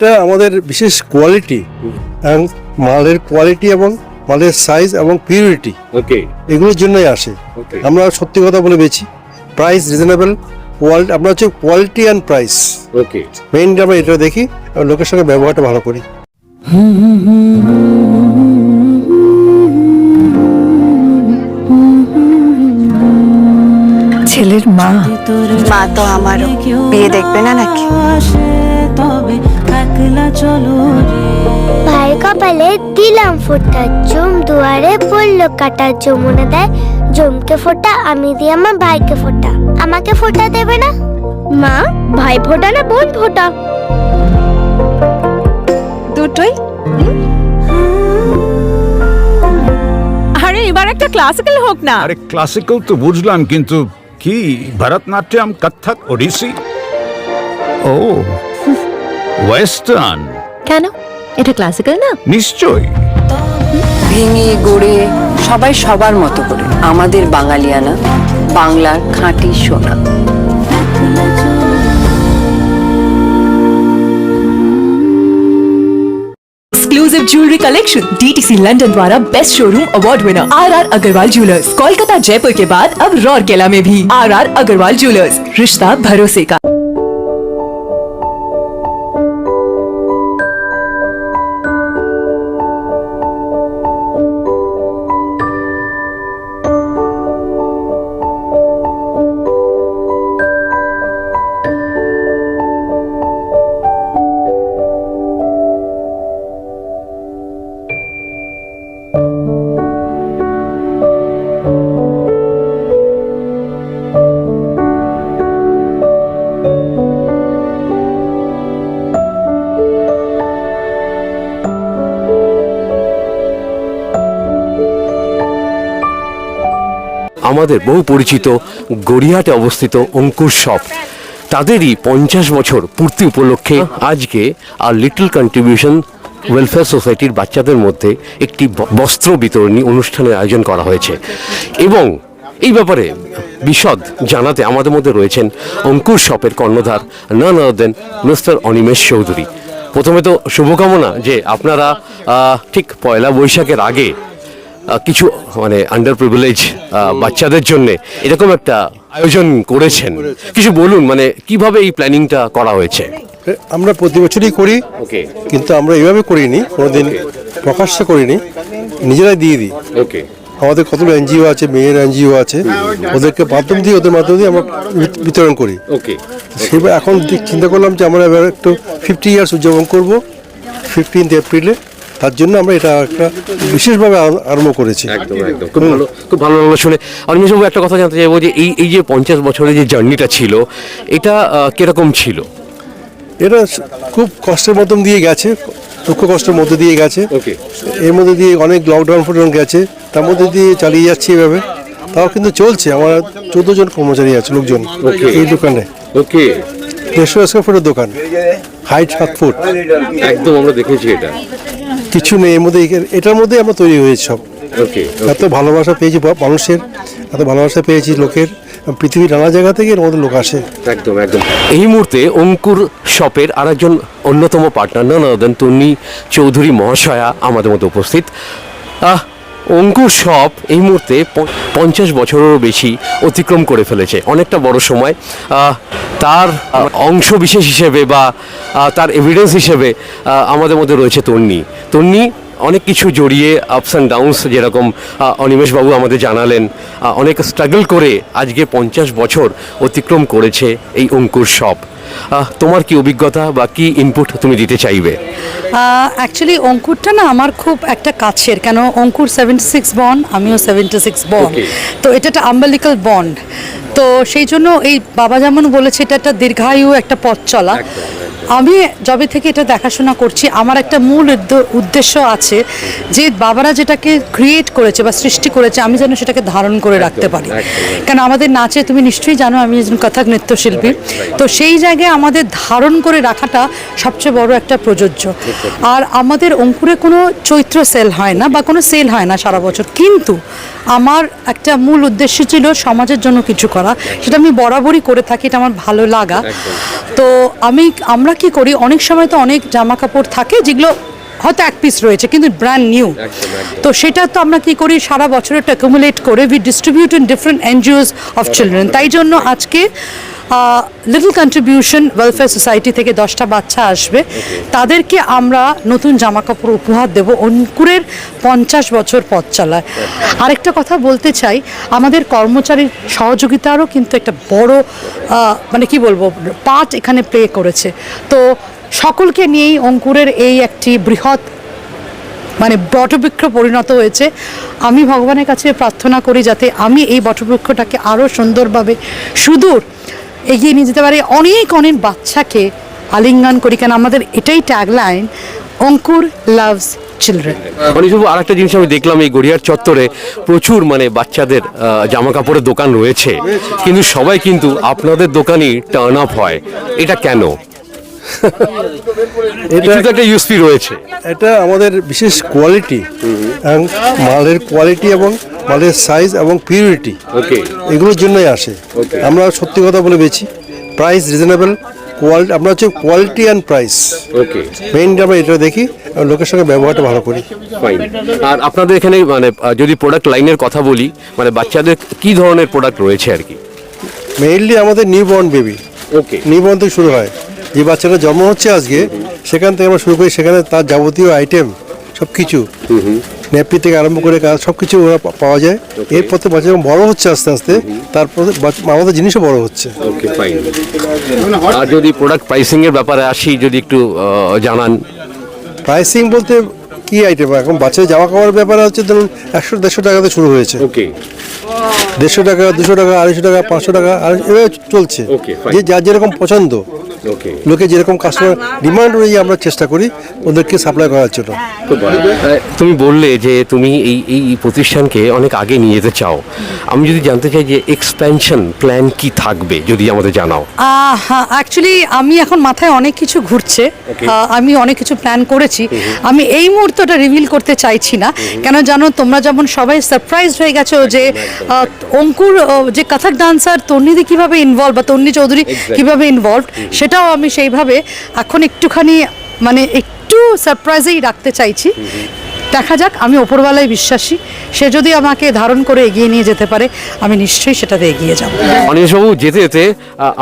একটা আমাদের বিশেষ কোয়ালিটি এবং মালের কোয়ালিটি এবং মালের সাইজ এবং পিউরিটি ওকে এগুলোর জন্যই আসে। Okay. আমরা সত্যি কথা বলে বেচি, প্রাইস রিজনেবল, কোয়ালিটি আমরা হচ্ছে quality and price okay mainly আমরা এটা দেখি এবং লোকের সঙ্গে ব্যবহারটা ভালো করি। ছেলের মা মা তো আমারও বিয়ে দেখবে না নাকি? ভাইয়ের কপালে দিলাম ফোঁটা, জম দুয়ারে পড়লো কাটা, যমুনা দেয় জমকে ফোঁটা, আমি দিই আমার ভাইকে ফোঁটা। আমাকে ফোঁটা দেবে না মা? ভাই ফোঁটা না বোন ফোঁটা? দুটোই। আরে এবার একটা ক্লাসিক্যাল হোক না। আরে ক্লাসিক্যাল তো বুঝলাম, কিন্তু কি ভরতনাট্যম, কত্থক, ওড়িশি? ও ওয়েস্টার্ন। কেন, এটা ক্লাসিক্যাল না? নিশ্চয়ই। ভেঙে গড়ে সবাই সবার মতো করে, আমাদের বাঙালিয়ানা, বাংলার খাঁটি সোনা। Exclusive jewellery collection DTC London द्वारा best showroom award winner RR Agarwal jewellers, Kolkata Jaipur के बाद अब रौरकेला में भी आरआर अग्रवाल ज्वेलर्स, रिश्ता भरोसे का। আমাদের বহু পরিচিত গড়িয়াহাটে অবস্থিত অঙ্কুর শপ, তাদেরই 50 বছর পূর্তি উপলক্ষে আজকে আর লিটল কন্ট্রিবিউশন ওয়েলফেয়ার সোসাইটির বাচ্চাদের মধ্যে একটি বস্ত্র বিতরণী অনুষ্ঠানের আয়োজন করা হয়েছে। এবং এই ব্যাপারে বিশদ জানাতে আমাদের মধ্যে রয়েছেন অঙ্কুর শপের কর্ণধার নান আদার দেন মিস্টার অনিমেষ চৌধুরী। প্রথমে তো শুভকামনা যে আপনারা ঠিক পয়লা বৈশাখের আগে কিছু মানে আন্ডার প্রিভিলেজ বাচ্চাদের জন্য এরকম একটা আয়োজন করেছেন। কিছু বলুন, মানে কিভাবে এই প্ল্যানিংটা করা হয়েছে? আমরা প্রতি বছরই করি, ওকে কিন্তু আমরা এইভাবে করিনি, কোনোদিন প্রকাশ্যে করিনি, নিজেরাই দিয়ে দিই। ওকে আমাদের কতগুলো এনজিও আছে, মেয়ের এনজিও আছে, ওদের মাধ্যম দিয়ে আমরা বিতরণ করি। ওকে সেবার এখন চিন্তা করলাম যে আমরা এবার একটু 50 ইয়ার্স উদযাপন করবো 15 এপ্রিলে, তার জন্য আমরা এটা একটা বিশেষভাবে আরম্ভ করেছি। একদম একদম খুব ভালো লাগলো শুনে। অনিমেষ বাবু, একটা কথা জানতে চাইবো যে এই যে 50 বছরের যে জার্নিটা ছিল, এটা কিরকম ছিল? এটা খুব কষ্টের মধ্যম দিয়ে গেছে, দুঃখ কষ্টের মধ্যে দিয়ে গেছে। ওকে এর মধ্যে দিয়ে অনেক লকডাউন ফকডাউন গেছে, তার মধ্যে দিয়ে চালিয়ে যাচ্ছি এভাবে। তাও কিন্তু চলছে। আমার 14 জন কর্মচারী আছে, লোকজন এই দোকানে। ওকে 150 স্কোয়ার ফুটের দোকান, হাইট 7 ফুট। একদম আমরা দেখেছি এটা। কিছু নেই এর মধ্যে, এটার মধ্যে আমরা তৈরি হয়েছি সব। ওকে এত ভালোবাসা পেয়েছি মানুষের, এত ভালোবাসা পেয়েছি লোকের, পৃথিবীর নানা জায়গা থেকে এর মধ্যে লোক আসে। একদম একদম। এই মুহূর্তে অঙ্কুর শপের আরেকজন অন্যতম পার্টনার নান আদার দেন তন্নি চৌধুরী মহাশয়া আমাদের মধ্যে উপস্থিত। অঙ্কুর শপ এই মুহূর্তে 50 বছরেরও বেশি অতিক্রম করে ফেলেছে, অনেকটা বড় সময়। তার অংশ বিশেষ হিসেবে বা তার এভিডেন্স হিসেবে আমাদের মধ্যে রয়েছে তন্নি। অনেক কিছু জড়িয়ে আপস অ্যান্ড ডাউনস, যেরকম অনিমেষবাবু আমাদের জানালেন, অনেক স্ট্রাগল করে আজকে 50 বছর অতিক্রম করেছে এই অঙ্কুর শপ। তোমার কি অভিজ্ঞতা বা কি ইনপুট তুমি দিতে চাইবে? অ্যাকচুয়ালি অঙ্কুরটা না আমার খুব একটা কাছের, কেন অঙ্কুর 76 বন্ড, আমিও 76 বন্ড, তো এটা একটা আম্বালিক্যাল বন্ড। তো সেই জন্য এই বাবা যেমন বলেছে এটা একটা দীর্ঘায়ু একটা পথ চলা। আমি যবে থেকে এটা দেখাশোনা করছি, আমার একটা মূল উদ্দেশ্য আছে যে বাবারা যেটাকে ক্রিয়েট করেছে বা সৃষ্টি করেছে, আমি যেন সেটাকে ধারণ করে রাখতে পারি। কেন আমাদের নাচে তুমি নিশ্চয়ই জানো আমি একজন কথক নৃত্যশিল্পী, তো সেই জায়গায় আমাদের ধারণ করে রাখাটা সবচেয়ে বড় একটা প্রযোজ্য। আর আমাদের অঙ্কুরে কোনো চৈত্র সেল হয় না বা কোনো সেল হয় না সারা বছর, কিন্তু আমার একটা মূল উদ্দেশ্য ছিল সমাজের জন্য কিছু করা। করা, সেটা আমি বরাবরই করে থাকি, এটা আমার ভালো লাগা। তো আমরা কি করি, অনেক সময় তো অনেক জামা কাপড় থাকে যেগুলো হয়তো এক পিস রয়েছে কিন্তু ব্র্যান্ড নিউ, তো সেটা তো আমরা কি করি সারা বছর একটা অ্যাকুমুলেট করে we distribute in different NGOs of children. তাই জন্য আজকে লিটল কন্ট্রিবিউশন ওয়েলফেয়ার সোসাইটি থেকে 10টা বাচ্চা আসবে, তাদেরকে আমরা নতুন জামা কাপড় উপহার দেব। অঙ্কুরের 50 বছর পথ চলায়। আরেকটা কথা বলতে চাই, আমাদের কর্মচারীর সহযোগিতারও কিন্তু একটা বড় মানে কি বলবো পার্ট এখানে প্লে করেছে। তো সকলকে নিয়েই অঙ্কুরের এই একটি বৃহৎ মানে বটবৃক্ষ পরিণত হয়েছে। আমি ভগবানের কাছে প্রার্থনা করি যাতে আমি এই বটবৃক্ষটাকে আরও সুন্দরভাবে সুদূর এগিয়ে নিয়ে যেতে পারি, অনেক অনেক বাচ্চাকে আলিঙ্গন করি, কেন আমাদের এটাই ট্যাগলাইন, অঙ্কুর লাভস চিলড্রেন। অনিশবাবু, আর একটা জিনিস আমি দেখলাম এই গড়িয়ার চত্বরে প্রচুর মানে বাচ্চাদের জামা কাপড়ের দোকান রয়েছে, কিন্তু সবাই কিন্তু আপনাদের দোকানই টার্ন আপ হয়, এটা কেন? এটা কিছু তো একটা ইউএসপি রয়েছে। এটা আমাদের বিশেষ কোয়ালিটি এবং মালের কোয়ালিটি এবং মালের সাইজ এবং পিউরিটি, ওকে, এগুলোর জন্যই আসে। আমরা সত্যি কথা বলে বেছি, প্রাইস রিজনেবল, কোয়ালিটি, আমরা হচ্ছে quality and price okay, mainly আমরা এটা দেখি এবং লোকের সঙ্গে ব্যবহারটা ভালো করি। ফাইন। আর আপনাদের এখানে মানে যদি প্রোডাক্ট লাইনের কথা বলি, মানে বাচ্চাদের কি ধরনের প্রোডাক্ট রয়েছে আর কি? মেইনলি আমাদের নিউ বর্ন বেবি, ওকে, নিউ বর্ন থেকে শুরু হয়, যে বাচ্চাটা জন্ম হচ্ছে আজকে সেখান থেকে আমরা শুরু করি, সেখানে তার যাবতীয় আইটেম সব কিছু ন্যাপি থেকে আরম্ভ করে সব কিছু ওরা পাওয়া যায়। এরপর তো বাচ্চা যখন বড় হচ্ছে আস্তে আস্তে, তারপর আমাদের জিনিসও বড় হচ্ছে। ওকে, ফাইন। আর যদি প্রোডাক্ট প্রাইসিং এর ব্যাপারে আসি, যদি একটু জানান। প্রাইসিং বলতে কি আইটেম, এখন বাচ্চাদের জামা কাপড়ের ব্যাপারে হচ্ছে ধরুন 100-150 টাকাতে শুরু হয়েছে, ওকে, 150 টাকা, 200 টাকা, 250 টাকা, 500 টাকা, আর এভাবে চলছে। Okay, fine. যে যার যেরকম পছন্দ, ওকে, লোকে যেরকম কাস্টমার ডিমান্ড অনুযায়ী আমরা চেষ্টা করি ওদেরকে সাপ্লাই করার জন্য। তুমি বললে যে তুমি এই প্রতিষ্ঠানকে অনেক আগে নিয়ে যেতে চাও। আমি যদি জানতে চাই যে এক্সপ্যানশন প্ল্যান কি থাকবে, যদি আমাদের জানাও। হ্যাঁ, অ্যাকচুয়ালি আমি এখন মাথায় অনেক কিছু ঘুরছে, আমি অনেক কিছু প্ল্যান করেছি। আমি এই মুহূর্তটা রিভিল করতে চাইছি না, কেন জানো, তোমরা যেমন সবাই সারপ্রাইজড হয়ে গেছো যে অঙ্কুর যে কথক ডান্সার তন্নিদি কিভাবে ইনভলভ বা তন্নি চৌধুরী কিভাবে ইনভলভ, সেটাও আমি সেইভাবে এখন একটুখানি মানে একটু সারপ্রাইজেই রাখতে চাইছি। দেখা যাক, আমি ওপরওয়ালায় বিশ্বাসী, সে যদি আমাকে ধারণ করে এগিয়ে নিয়ে যেতে পারে আমি নিশ্চয়ই সেটাতে এগিয়ে যাব। অনিশবাবু, যেতে যেতে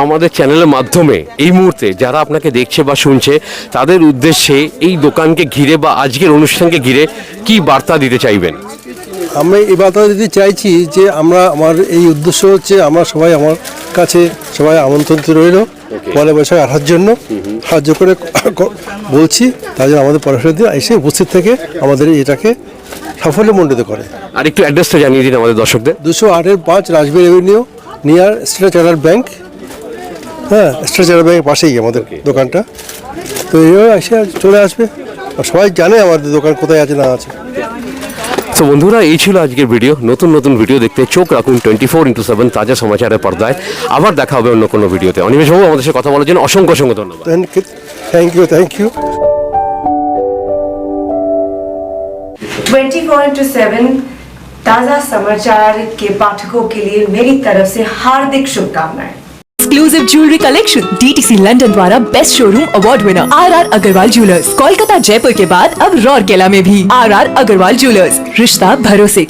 আমাদের চ্যানেলের মাধ্যমে এই মুহূর্তে যারা আপনাকে দেখছে বা শুনছে তাদের উদ্দেশ্যে এই দোকানকে ঘিরে বা আজকের অনুষ্ঠানকে ঘিরে কি বার্তা দিতে চাইবেন? আমি এই বার্তা দিতে চাইছি যে আমার এই উদ্দেশ্য হচ্ছে, আমরা সবাই আমার কাছে সবাই আমন্ত্রিত রইল পয়লা বৈশাখ আসার জন্য, সাহায্য করে বলছি, তাই জন্য আমাদের পড়াশোনার দিন এসে উপস্থিত থেকে আমাদের এটাকে সাফল্যমণ্ডিত করে। আর একটু অ্যাড্রেসটা জানিয়ে দিন আমাদের দর্শকদের। 208-5 Rajbari avenue, near State Chartered Bank. হ্যাঁ, স্টেট চার্টার্ড ব্যাংকের পাশেই আমাদের দোকানটা। তো এইভাবে এসে চলে আসবে, আর সবাই জানে আমাদের দোকান কোথায় আছে না আছে। তো বন্ধুরা, এই ছিল আজকের ভিডিও। নতুন নতুন ভিডিও দেখতে চোখ রাখুন 24x7 তাজা সমাচারের পর্দায়। আবার দেখা হবে অন্য কোনো ভিডিওতে। অনিমেষবাবু, আমাদের সাথে কথা বলার জন্য অসংখ্য অসংখ্য ধন্যবাদ। Thank you. 24x7 ताज़ा समाचार के पाठकों के लिए मेरी तरफ से हार्दिक शुभकामनाएं। Exclusive jewellery collection DTC London द्वारा best showroom award winner RR Agarwal jewellers, Kolkata Jaipur के बाद अब रौरकेला में भी। आरआर अग्रवाल ज्वेलर्स, रिश्ता भरोसे का।